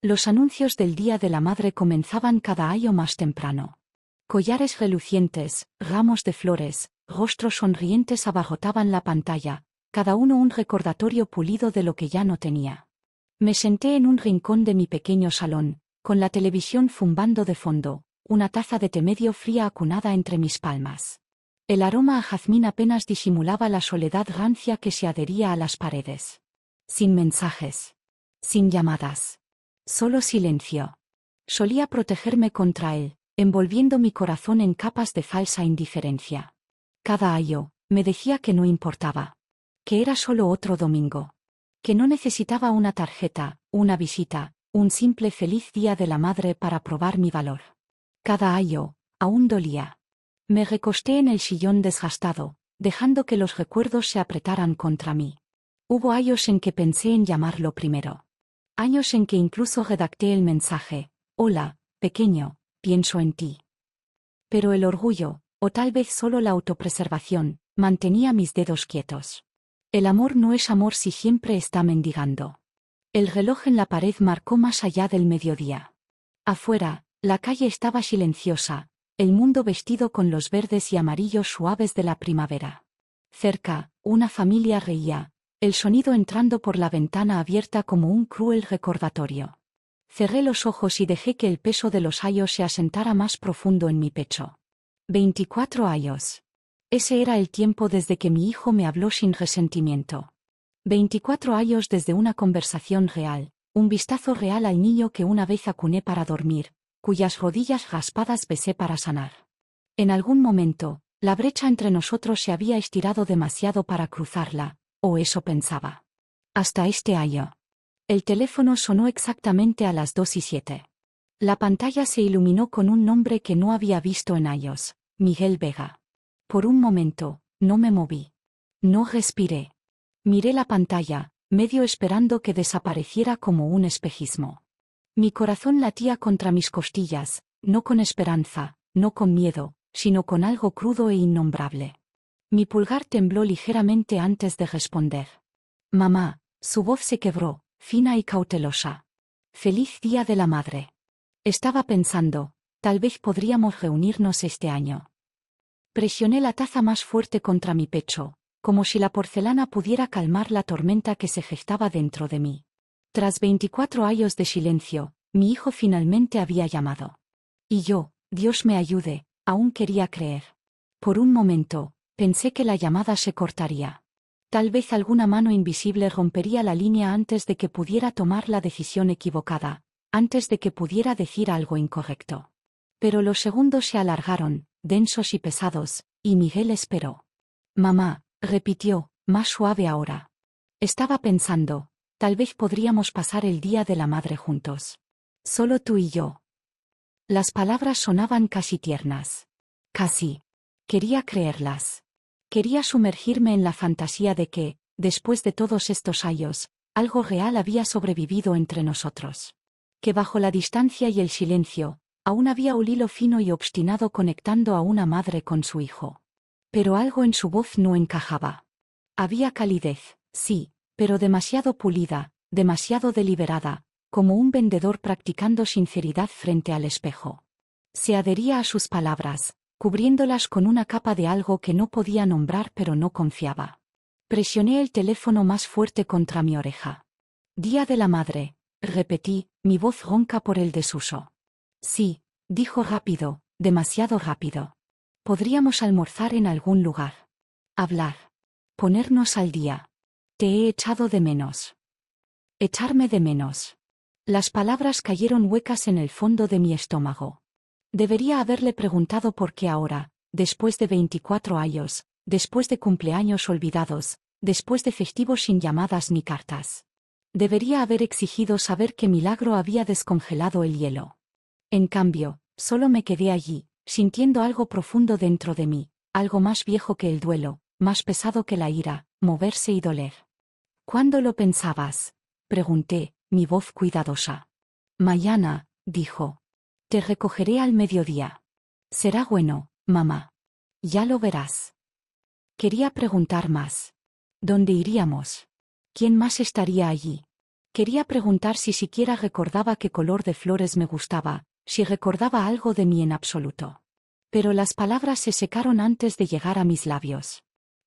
Los anuncios del Día de la Madre comenzaban cada año más temprano. Collares relucientes, ramos de flores, rostros sonrientes abarrotaban la pantalla, cada uno un recordatorio pulido de lo que ya no tenía. Me senté en un rincón de mi pequeño salón, con la televisión zumbando de fondo, una taza de té medio fría acunada entre mis palmas. El aroma a jazmín apenas disimulaba la soledad rancia que se adhería a las paredes. Sin mensajes. Sin llamadas. Solo silencio. Solía protegerme contra él, envolviendo mi corazón en capas de falsa indiferencia. Cada año, me decía que no importaba. Que era solo otro domingo. Que no necesitaba una tarjeta, una visita, un simple feliz día de la madre para probar mi valor. Cada año, aún dolía. Me recosté en el sillón desgastado, dejando que los recuerdos se apretaran contra mí. Hubo años en que pensé en llamarlo primero. Años en que incluso redacté el mensaje: hola, pequeño, pienso en ti. Pero el orgullo, o tal vez solo la autopreservación, mantenía mis dedos quietos. El amor no es amor si siempre está mendigando. El reloj en la pared marcó más allá del mediodía. Afuera, la calle estaba silenciosa, el mundo vestido con los verdes y amarillos suaves de la primavera. Cerca, una familia reía, el sonido entrando por la ventana abierta como un cruel recordatorio. Cerré los ojos y dejé que el peso de los años se asentara más profundo en mi pecho. 24 años. Ese era el tiempo desde que mi hijo me habló sin resentimiento. 24 años desde una conversación real, un vistazo real al niño que una vez acuné para dormir, cuyas rodillas raspadas besé para sanar. En algún momento, la brecha entre nosotros se había estirado demasiado para cruzarla, o eso pensaba. Hasta este año. El teléfono sonó exactamente a las 2:07. La pantalla se iluminó con un nombre que no había visto en años: Miguel Vega. Por un momento, no me moví. No respiré. Miré la pantalla, medio esperando que desapareciera como un espejismo. Mi corazón latía contra mis costillas, no con esperanza, no con miedo, sino con algo crudo e innombrable. Mi pulgar tembló ligeramente antes de responder. Mamá, su voz se quebró, fina y cautelosa. Feliz Día de la Madre. Estaba pensando, tal vez podríamos reunirnos este año. Presioné la taza más fuerte contra mi pecho, como si la porcelana pudiera calmar la tormenta que se gestaba dentro de mí. Tras 24 años de silencio, mi hijo finalmente había llamado. Y yo, Dios me ayude, aún quería creer. Por un momento, pensé que la llamada se cortaría. Tal vez alguna mano invisible rompería la línea antes de que pudiera tomar la decisión equivocada, antes de que pudiera decir algo incorrecto. Pero los segundos se alargaron, densos y pesados, y Miguel esperó. Mamá, repitió, más suave ahora. Estaba pensando, tal vez podríamos pasar el Día de la Madre juntos. Solo tú y yo. Las palabras sonaban casi tiernas. Casi. Quería creerlas. Quería sumergirme en la fantasía de que, después de todos estos años, algo real había sobrevivido entre nosotros. Que bajo la distancia y el silencio, aún había un hilo fino y obstinado conectando a una madre con su hijo. Pero algo en su voz no encajaba. Había calidez, sí, pero demasiado pulida, demasiado deliberada, como un vendedor practicando sinceridad frente al espejo. Se adhería a sus palabras, cubriéndolas con una capa de algo que no podía nombrar pero no confiaba. Presioné el teléfono más fuerte contra mi oreja. Día de la Madre, repetí, mi voz ronca por el desuso. Sí, dijo rápido, demasiado rápido. Podríamos almorzar en algún lugar. Hablar. Ponernos al día. Te he echado de menos. Echarme de menos. Las palabras cayeron huecas en el fondo de mi estómago. Debería haberle preguntado por qué ahora, después de 24 años, después de cumpleaños olvidados, después de festivos sin llamadas ni cartas. Debería haber exigido saber qué milagro había descongelado el hielo. En cambio, solo me quedé allí, sintiendo algo profundo dentro de mí, algo más viejo que el duelo, más pesado que la ira, moverse y doler. ¿Cuándo lo pensabas?, pregunté, mi voz cuidadosa. Mañana, dijo. Te recogeré al mediodía. Será bueno, mamá. Ya lo verás. Quería preguntar más. ¿Dónde iríamos? ¿Quién más estaría allí? Quería preguntar si siquiera recordaba qué color de flores me gustaba, si recordaba algo de mí en absoluto. Pero las palabras se secaron antes de llegar a mis labios.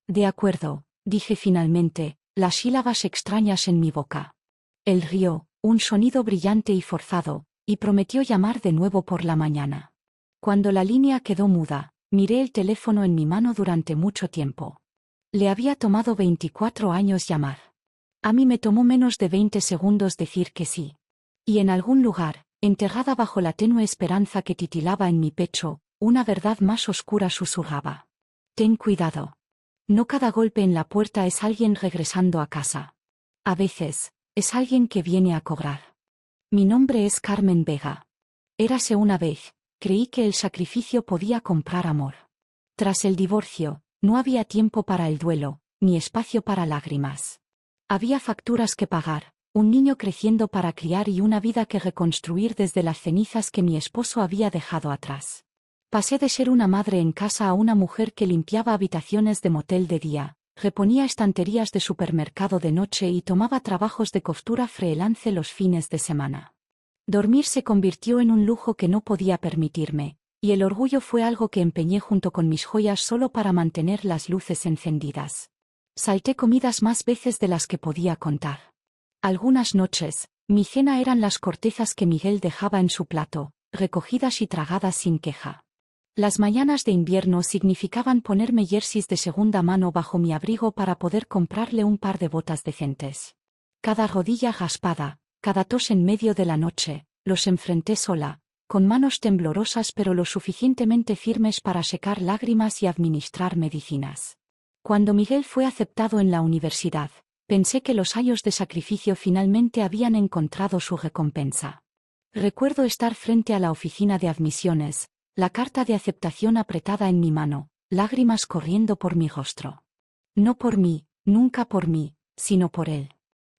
De acuerdo, dije finalmente, las sílabas extrañas en mi boca. Él rió, un sonido brillante y forzado, y prometió llamar de nuevo por la mañana. Cuando la línea quedó muda, miré el teléfono en mi mano durante mucho tiempo. Le había tomado 24 años llamar. A mí me tomó menos de 20 segundos decir que sí. Y en algún lugar, enterrada bajo la tenue esperanza que titilaba en mi pecho, una verdad más oscura susurraba. Ten cuidado. No cada golpe en la puerta es alguien regresando a casa. A veces, es alguien que viene a cobrar. Mi nombre es Carmen Vega. Érase una vez, creí que el sacrificio podía comprar amor. Tras el divorcio, no había tiempo para el duelo, ni espacio para lágrimas. Había facturas que pagar, un niño creciendo para criar y una vida que reconstruir desde las cenizas que mi esposo había dejado atrás. Pasé de ser una madre en casa a una mujer que limpiaba habitaciones de motel de día, reponía estanterías de supermercado de noche y tomaba trabajos de costura freelance los fines de semana. Dormir se convirtió en un lujo que no podía permitirme, y el orgullo fue algo que empeñé junto con mis joyas solo para mantener las luces encendidas. Salté comidas más veces de las que podía contar. Algunas noches, mi cena eran las cortezas que Miguel dejaba en su plato, recogidas y tragadas sin queja. Las mañanas de invierno significaban ponerme jerseys de segunda mano bajo mi abrigo para poder comprarle un par de botas decentes. Cada rodilla raspada, cada tos en medio de la noche, los enfrenté sola, con manos temblorosas pero lo suficientemente firmes para secar lágrimas y administrar medicinas. Cuando Miguel fue aceptado en la universidad, pensé que los años de sacrificio finalmente habían encontrado su recompensa. Recuerdo estar frente a la oficina de admisiones, la carta de aceptación apretada en mi mano, lágrimas corriendo por mi rostro. No por mí, nunca por mí, sino por él.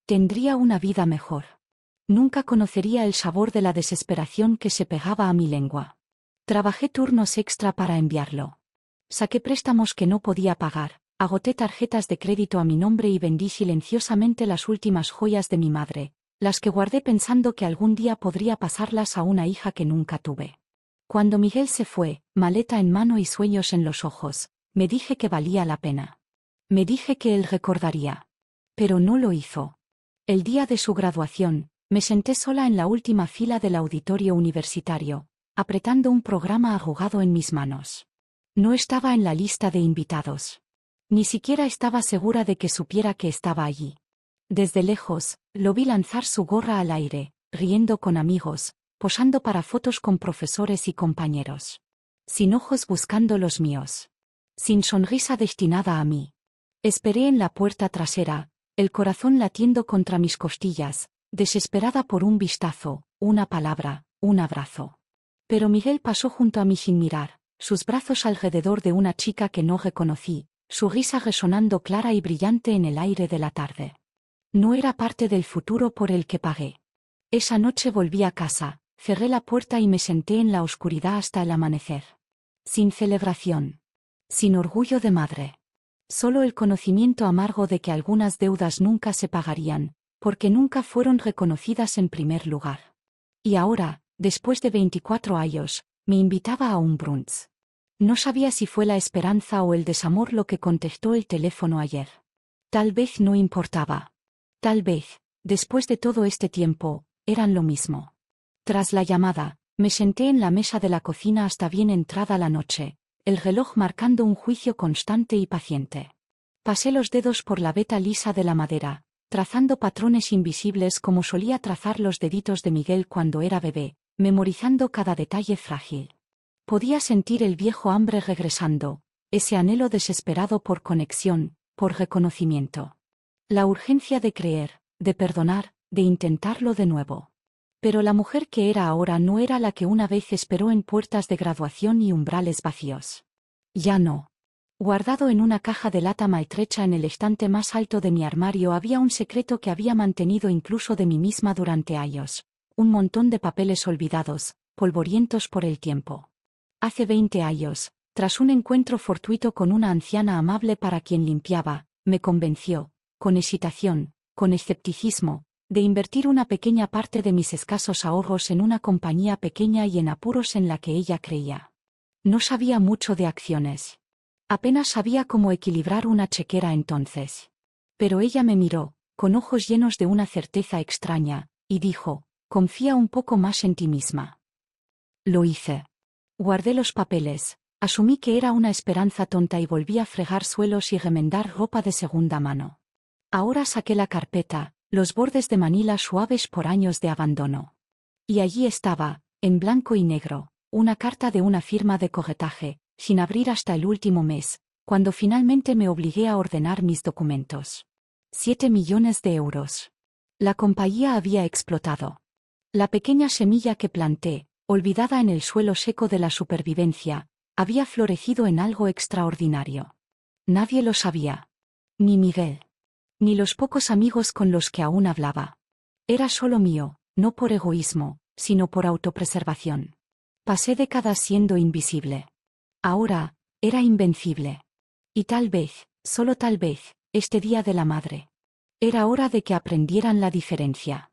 Tendría una vida mejor. Nunca conocería el sabor de la desesperación que se pegaba a mi lengua. Trabajé turnos extra para enviarlo. Saqué préstamos que no podía pagar, agoté tarjetas de crédito a mi nombre y vendí silenciosamente las últimas joyas de mi madre, las que guardé pensando que algún día podría pasarlas a una hija que nunca tuve. Cuando Miguel se fue, maleta en mano y sueños en los ojos, me dije que valía la pena. Me dije que él recordaría. Pero no lo hizo. El día de su graduación, me senté sola en la última fila del auditorio universitario, apretando un programa arrugado en mis manos. No estaba en la lista de invitados. Ni siquiera estaba segura de que supiera que estaba allí. Desde lejos, lo vi lanzar su gorra al aire, riendo con amigos, posando para fotos con profesores y compañeros. Sin ojos buscando los míos. Sin sonrisa destinada a mí. Esperé en la puerta trasera, el corazón latiendo contra mis costillas, desesperada por un vistazo, una palabra, un abrazo. Pero Miguel pasó junto a mí sin mirar, sus brazos alrededor de una chica que no reconocí, su risa resonando clara y brillante en el aire de la tarde. No era parte del futuro por el que pagué. Esa noche volví a casa. Cerré la puerta y me senté en la oscuridad hasta el amanecer. Sin celebración. Sin orgullo de madre. Solo el conocimiento amargo de que algunas deudas nunca se pagarían, porque nunca fueron reconocidas en primer lugar. Y ahora, después de 24 años, me invitaba a un brunch. No sabía si fue la esperanza o el desamor lo que contestó el teléfono ayer. Tal vez no importaba. Tal vez, después de todo este tiempo, eran lo mismo. Tras la llamada, me senté en la mesa de la cocina hasta bien entrada la noche, el reloj marcando un juicio constante y paciente. Pasé los dedos por la veta lisa de la madera, trazando patrones invisibles como solía trazar los deditos de Miguel cuando era bebé, memorizando cada detalle frágil. Podía sentir el viejo hambre regresando, ese anhelo desesperado por conexión, por reconocimiento. La urgencia de creer, de perdonar, de intentarlo de nuevo. Pero la mujer que era ahora no era la que una vez esperó en puertas de graduación y umbrales vacíos. Ya no. Guardado en una caja de lata maltrecha en el estante más alto de mi armario había un secreto que había mantenido incluso de mí misma durante años, un montón de papeles olvidados, polvorientos por el tiempo. Hace 20 años, tras un encuentro fortuito con una anciana amable para quien limpiaba, me convenció, con hesitación, con escepticismo, de invertir una pequeña parte de mis escasos ahorros en una compañía pequeña y en apuros en la que ella creía. No sabía mucho de acciones. Apenas sabía cómo equilibrar una chequera entonces. Pero ella me miró, con ojos llenos de una certeza extraña, y dijo, confía un poco más en ti misma. Lo hice. Guardé los papeles, asumí que era una esperanza tonta y volví a fregar suelos y remendar ropa de segunda mano. Ahora saqué la carpeta, los bordes de Manila suaves por años de abandono. Y allí estaba, en blanco y negro, una carta de una firma de corretaje, sin abrir hasta el último mes, cuando finalmente me obligué a ordenar mis documentos. 7 millones de euros. La compañía había explotado. La pequeña semilla que planté, olvidada en el suelo seco de la supervivencia, había florecido en algo extraordinario. Nadie lo sabía. Ni Miguel. Ni los pocos amigos con los que aún hablaba. Era solo mío, no por egoísmo, sino por autopreservación. Pasé décadas siendo invisible. Ahora, era invencible. Y tal vez, solo tal vez, este Día de la Madre. Era hora de que aprendieran la diferencia.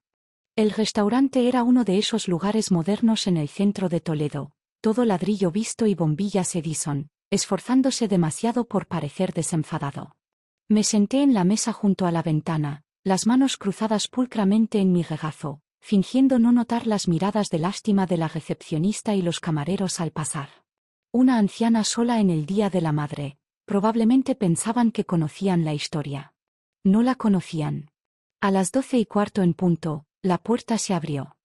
El restaurante era uno de esos lugares modernos en el centro de Toledo, todo ladrillo visto y bombillas Edison, esforzándose demasiado por parecer desenfadado. Me senté en la mesa junto a la ventana, las manos cruzadas pulcramente en mi regazo, fingiendo no notar las miradas de lástima de la recepcionista y los camareros al pasar. Una anciana sola en el Día de la Madre, probablemente pensaban que conocían la historia. No la conocían. A las 12:15 en punto, la puerta se abrió.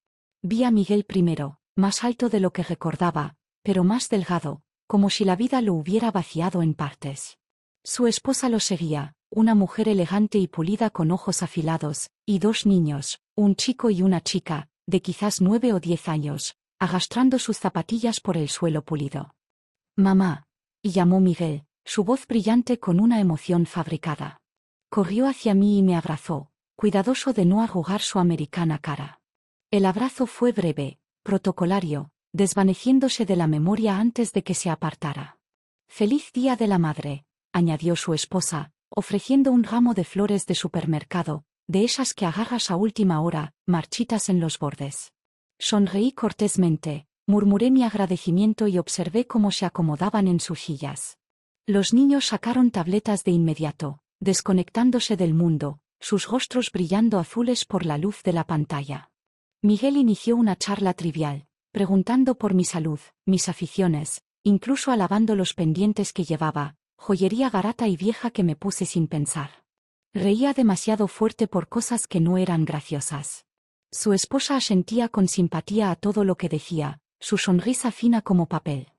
Vi a Miguel primero, más alto de lo que recordaba, pero más delgado, como si la vida lo hubiera vaciado en partes. Su esposa lo seguía, una mujer elegante y pulida con ojos afilados, y 2 niños, un chico y una chica, de quizás 9 o 10 años, arrastrando sus zapatillas por el suelo pulido. «Mamá», llamó Miguel, su voz brillante con una emoción fabricada. Corrió hacia mí y me abrazó, cuidadoso de no arrugar su americana cara. El abrazo fue breve, protocolario, desvaneciéndose de la memoria antes de que se apartara. «Feliz Día de la Madre», añadió su esposa, ofreciendo un ramo de flores de supermercado, de esas que agarras a última hora, marchitas en los bordes. Sonreí cortésmente, murmuré mi agradecimiento y observé cómo se acomodaban en sus sillas. Los niños sacaron tabletas de inmediato, desconectándose del mundo, sus rostros brillando azules por la luz de la pantalla. Miguel inició una charla trivial, preguntando por mi salud, mis aficiones, incluso alabando los pendientes que llevaba, joyería barata y vieja que me puse sin pensar. Reía demasiado fuerte por cosas que no eran graciosas. Su esposa asentía con simpatía a todo lo que decía, su sonrisa fina como papel.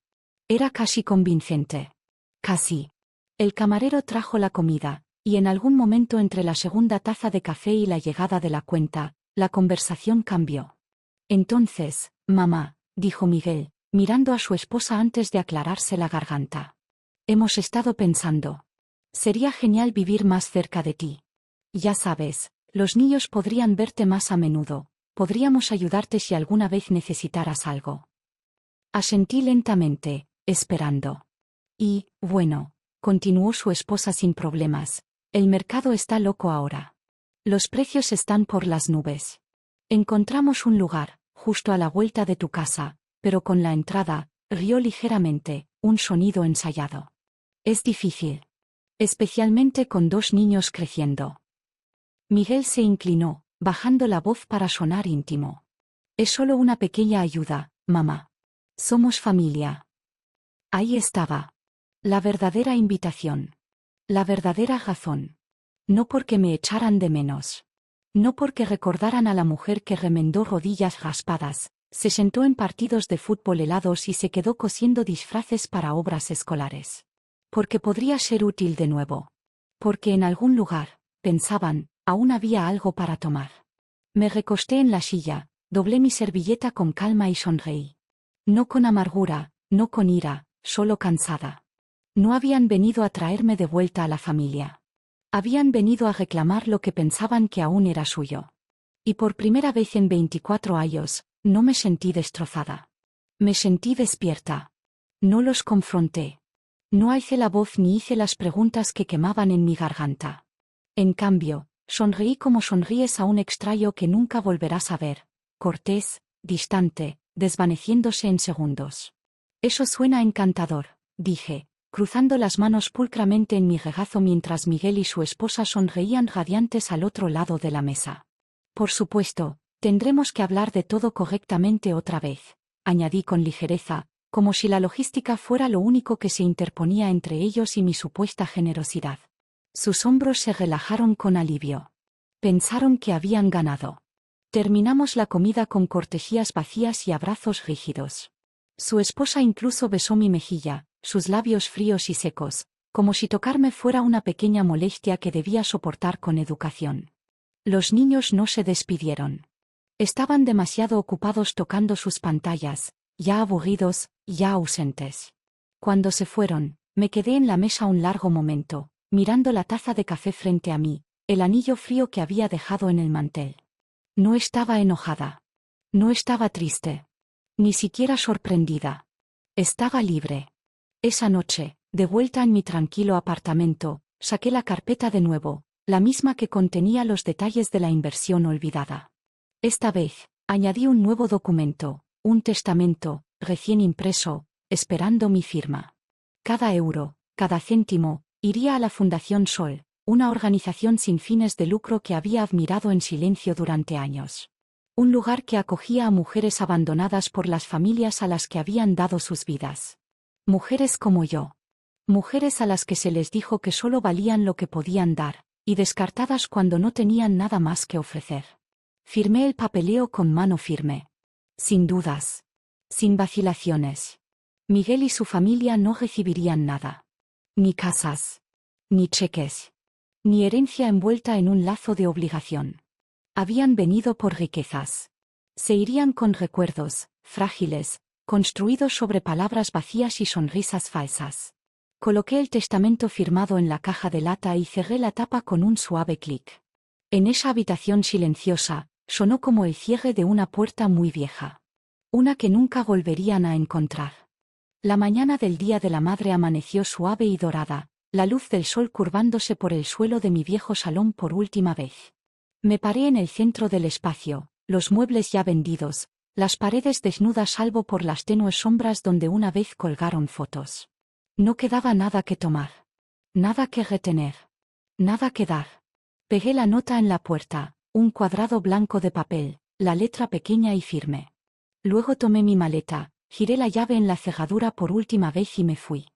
Era casi convincente. Casi. El camarero trajo la comida, y en algún momento entre la segunda taza de café y la llegada de la cuenta, la conversación cambió. Entonces, mamá, dijo Miguel, mirando a su esposa antes de aclararse la garganta. Hemos estado pensando. Sería genial vivir más cerca de ti. Ya sabes, los niños podrían verte más a menudo, podríamos ayudarte si alguna vez necesitaras algo. Asentí lentamente, esperando. Y, bueno, continuó su esposa sin problemas, el mercado está loco ahora. Los precios están por las nubes. Encontramos un lugar, justo a la vuelta de tu casa, pero con la entrada, rió ligeramente, un sonido ensayado. Es difícil. Especialmente con 2 niños creciendo. Miguel se inclinó, bajando la voz para sonar íntimo. Es solo una pequeña ayuda, mamá. Somos familia. Ahí estaba. La verdadera invitación. La verdadera razón. No porque me echaran de menos. No porque recordaran a la mujer que remendó rodillas raspadas, se sentó en partidos de fútbol helados y se quedó cosiendo disfraces para obras escolares. Porque podría ser útil de nuevo. Porque en algún lugar, pensaban, aún había algo para tomar. Me recosté en la silla, doblé mi servilleta con calma y sonreí. No con amargura, no con ira, solo cansada. No habían venido a traerme de vuelta a la familia. Habían venido a reclamar lo que pensaban que aún era suyo. Y por primera vez en 24 años, no me sentí destrozada. Me sentí despierta. No los confronté. No alcé la voz ni hice las preguntas que quemaban en mi garganta. En cambio, Sonreí como sonríes a un extraño que nunca volverás a ver, cortés, distante, desvaneciéndose en segundos. Eso suena encantador, dije, cruzando las manos pulcramente en mi regazo mientras Miguel y su esposa sonreían radiantes al otro lado de la mesa. Por supuesto, tendremos que hablar de todo correctamente otra vez, añadí con ligereza, como si la logística fuera lo único que se interponía entre ellos y mi supuesta generosidad. Sus hombros se relajaron con alivio. Pensaron que habían ganado. Terminamos la comida con cortesías vacías y abrazos rígidos. Su esposa incluso besó mi mejilla, sus labios fríos y secos, como si tocarme fuera una pequeña molestia que debía soportar con educación. Los niños no se despidieron. Estaban demasiado ocupados tocando sus pantallas, ya aburridos, ya ausentes. Cuando se fueron, me quedé en la mesa un largo momento, mirando la taza de café frente a mí, el anillo frío que había dejado en el mantel. No estaba enojada. No estaba triste. Ni siquiera sorprendida. Estaba libre. Esa noche, de vuelta en mi tranquilo apartamento, saqué la carpeta de nuevo, la misma que contenía los detalles de la inversión olvidada. Esta vez, añadí un nuevo documento, un testamento, recién impreso, esperando mi firma. Cada euro, cada céntimo, iría a la Fundación Sol, una organización sin fines de lucro que había admirado en silencio durante años. Un lugar que acogía a mujeres abandonadas por las familias a las que habían dado sus vidas. Mujeres como yo. Mujeres a las que se les dijo que solo valían lo que podían dar, y descartadas cuando no tenían nada más que ofrecer. Firmé el papeleo con mano firme. Sin dudas. Sin vacilaciones. Miguel y su familia no recibirían nada. Ni casas. Ni cheques. Ni herencia envuelta en un lazo de obligación. Habían venido por riquezas. Se irían con recuerdos, frágiles, construidos sobre palabras vacías y sonrisas falsas. Coloqué el testamento firmado en la caja de lata y cerré la tapa con un suave clic. En esa habitación silenciosa, sonó como el cierre de una puerta muy vieja. Una que nunca volverían a encontrar. La mañana del Día de la Madre amaneció suave y dorada, la luz del sol curvándose por el suelo de mi viejo salón por última vez. Me paré en el centro del espacio, los muebles ya vendidos, las paredes desnudas salvo por las tenues sombras donde una vez colgaron fotos. No quedaba nada que tomar. Nada que retener. Nada que dar. Pegué la nota en la puerta, un cuadrado blanco de papel, la letra pequeña y firme. Luego tomé mi maleta, giré la llave en la cerradura por última vez y me fui.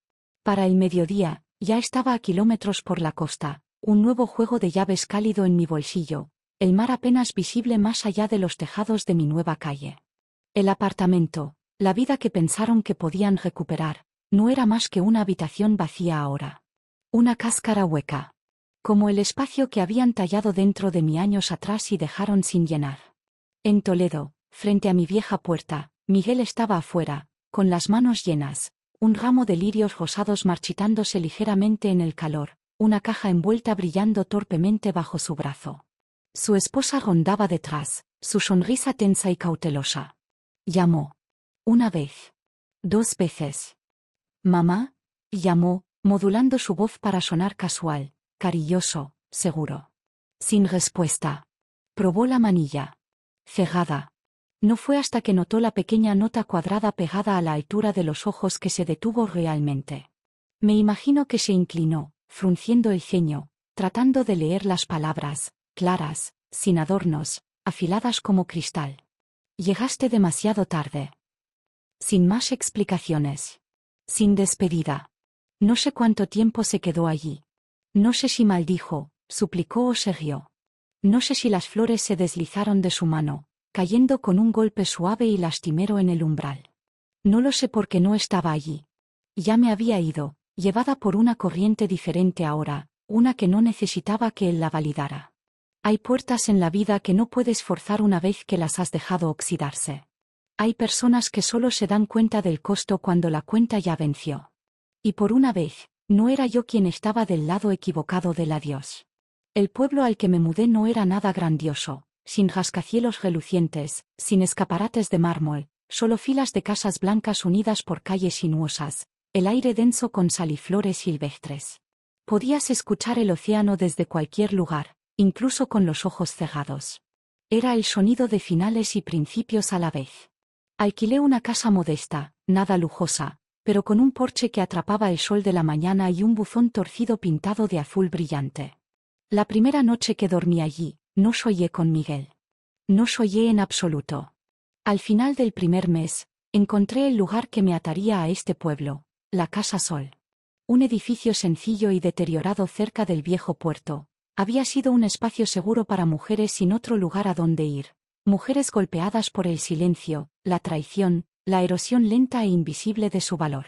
Para el mediodía, ya estaba a kilómetros por la costa, un nuevo juego de llaves cálido en mi bolsillo, el mar apenas visible más allá de los tejados de mi nueva calle. El apartamento, la vida que pensaron que podían recuperar, no era más que una habitación vacía ahora. Una cáscara hueca. Como el espacio que habían tallado dentro de mí años atrás y dejaron sin llenar. En Toledo, frente a mi vieja puerta, Miguel estaba afuera, con las manos llenas, un ramo de lirios rosados marchitándose ligeramente en el calor, una caja envuelta brillando torpemente bajo su brazo. Su esposa rondaba detrás, su sonrisa tensa y cautelosa. Llamó. Una vez. 2 veces. Mamá, llamó, modulando su voz para sonar casual, cariñoso, seguro. Sin respuesta. Probó la manilla. Cerrada. No fue hasta que notó la pequeña nota cuadrada pegada a la altura de los ojos que se detuvo realmente. Me imagino que se inclinó, frunciendo el ceño, tratando de leer las palabras, claras, sin adornos, afiladas como cristal. Llegaste demasiado tarde. Sin más explicaciones. Sin despedida. No sé cuánto tiempo se quedó allí. No sé si maldijo, suplicó o se rió. No sé si las flores se deslizaron de su mano, cayendo con un golpe suave y lastimero en el umbral. No lo sé porque no estaba allí. Ya me había ido, llevada por una corriente diferente ahora, una que no necesitaba que él la validara. Hay puertas en la vida que no puedes forzar una vez que las has dejado oxidarse. Hay personas que solo se dan cuenta del costo cuando la cuenta ya venció. Y por una vez, no era yo quien estaba del lado equivocado del adiós. El pueblo al que me mudé no era nada grandioso, sin rascacielos relucientes, sin escaparates de mármol, solo filas de casas blancas unidas por calles sinuosas, el aire denso con saliflores silvestres. Podías escuchar el océano desde cualquier lugar, incluso con los ojos cerrados. Era el sonido de finales y principios a la vez. Alquilé una casa modesta, nada lujosa, pero con un porche que atrapaba el sol de la mañana y un buzón torcido pintado de azul brillante. La primera noche que dormí allí, no soñé con Miguel. No soñé en absoluto. Al final del primer mes, encontré el lugar que me ataría a este pueblo, la Casa Sol. Un edificio sencillo y deteriorado cerca del viejo puerto. Había sido un espacio seguro para mujeres sin otro lugar a donde ir. Mujeres golpeadas por el silencio, la traición, la erosión lenta e invisible de su valor.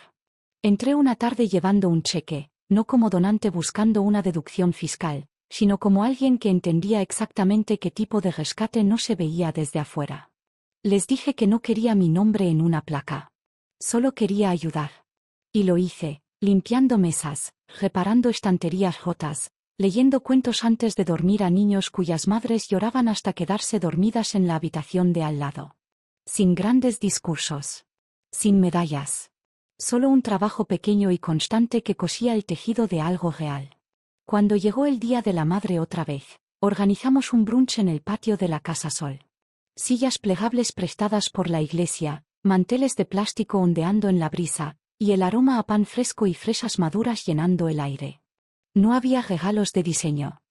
Entré una tarde llevando un cheque, no como donante buscando una deducción fiscal, sino como alguien que entendía exactamente qué tipo de rescate no se veía desde afuera. Les dije que no quería mi nombre en una placa. Solo quería ayudar. Y lo hice, limpiando mesas, reparando estanterías rotas, leyendo cuentos antes de dormir a niños cuyas madres lloraban hasta quedarse dormidas en la habitación de al lado. Sin grandes discursos. Sin medallas. Solo un trabajo pequeño y constante que cosía el tejido de algo real. Cuando llegó el Día de la Madre otra vez, organizamos un brunch en el patio de la Casa Sol. Sillas plegables prestadas por la iglesia, manteles de plástico ondeando en la brisa, y el aroma a pan fresco y fresas maduras llenando el aire. No había regalos de diseño.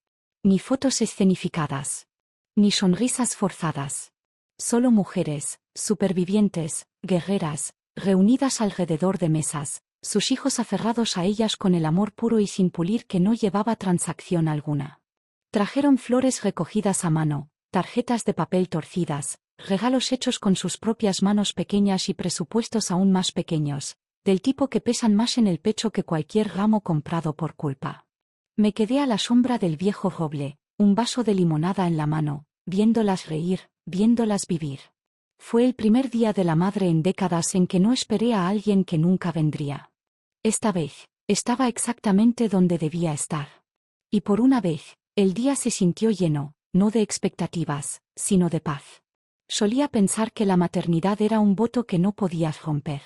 Ni fotos escenificadas. Ni sonrisas forzadas. Solo mujeres, supervivientes, guerreras, reunidas alrededor de mesas, sus hijos aferrados a ellas con el amor puro y sin pulir que no llevaba transacción alguna. Trajeron flores recogidas a mano, tarjetas de papel torcidas, regalos hechos con sus propias manos pequeñas y presupuestos aún más pequeños, del tipo que pesan más en el pecho que cualquier ramo comprado por culpa. Me quedé a la sombra del viejo roble, un vaso de limonada en la mano, viéndolas reír, viéndolas vivir. Fue el primer día de la madre en décadas en que no esperé a alguien que nunca vendría. Esta vez, estaba exactamente donde debía estar. Y por una vez, el día se sintió lleno, no de expectativas, sino de paz. Solía pensar que la maternidad era un voto que no podías romper.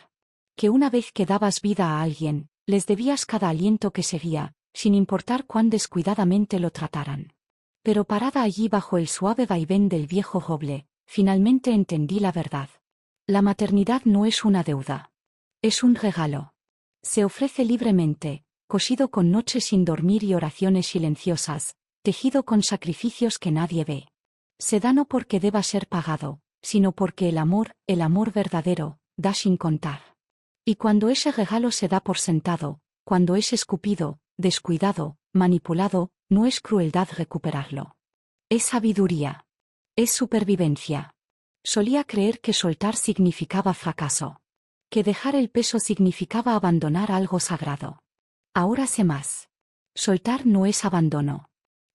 Que una vez que dabas vida a alguien, les debías cada aliento que seguía, sin importar cuán descuidadamente lo trataran. Pero parada allí bajo el suave vaivén del viejo roble, finalmente entendí la verdad. La maternidad no es una deuda. Es un regalo. Se ofrece libremente, cosido con noches sin dormir y oraciones silenciosas, tejido con sacrificios que nadie ve. Se da no porque deba ser pagado, sino porque el amor verdadero, da sin contar. Y cuando ese regalo se da por sentado, cuando es escupido, descuidado, manipulado, no es crueldad recuperarlo. Es sabiduría. Es supervivencia. Solía creer que soltar significaba fracaso. Que dejar el peso significaba abandonar algo sagrado. Ahora sé más. Soltar no es abandono.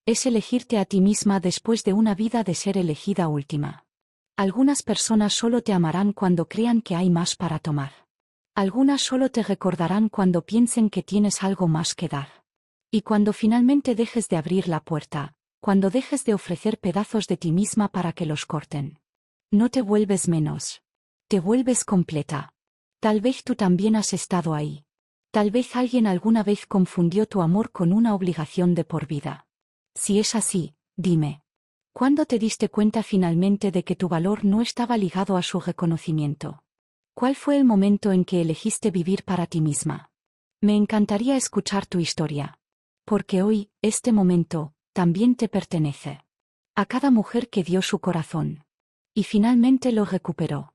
Es elegirte a ti misma después de una vida de ser elegida última. Algunas personas solo te amarán cuando crean que hay más para tomar. Algunas solo te recordarán cuando piensen que tienes algo más que dar. Y cuando finalmente dejes de abrir la puerta, cuando dejes de ofrecer pedazos de ti misma para que los corten. No te vuelves menos. Te vuelves completa. Tal vez tú también has estado ahí. Tal vez alguien alguna vez confundió tu amor con una obligación de por vida. Si es así, dime. ¿Cuándo te diste cuenta finalmente de que tu valor no estaba ligado a su reconocimiento? ¿Cuál fue el momento en que elegiste vivir para ti misma? Me encantaría escuchar tu historia. Porque hoy, este momento, también te pertenece. A cada mujer que dio su corazón. Y finalmente lo recuperó.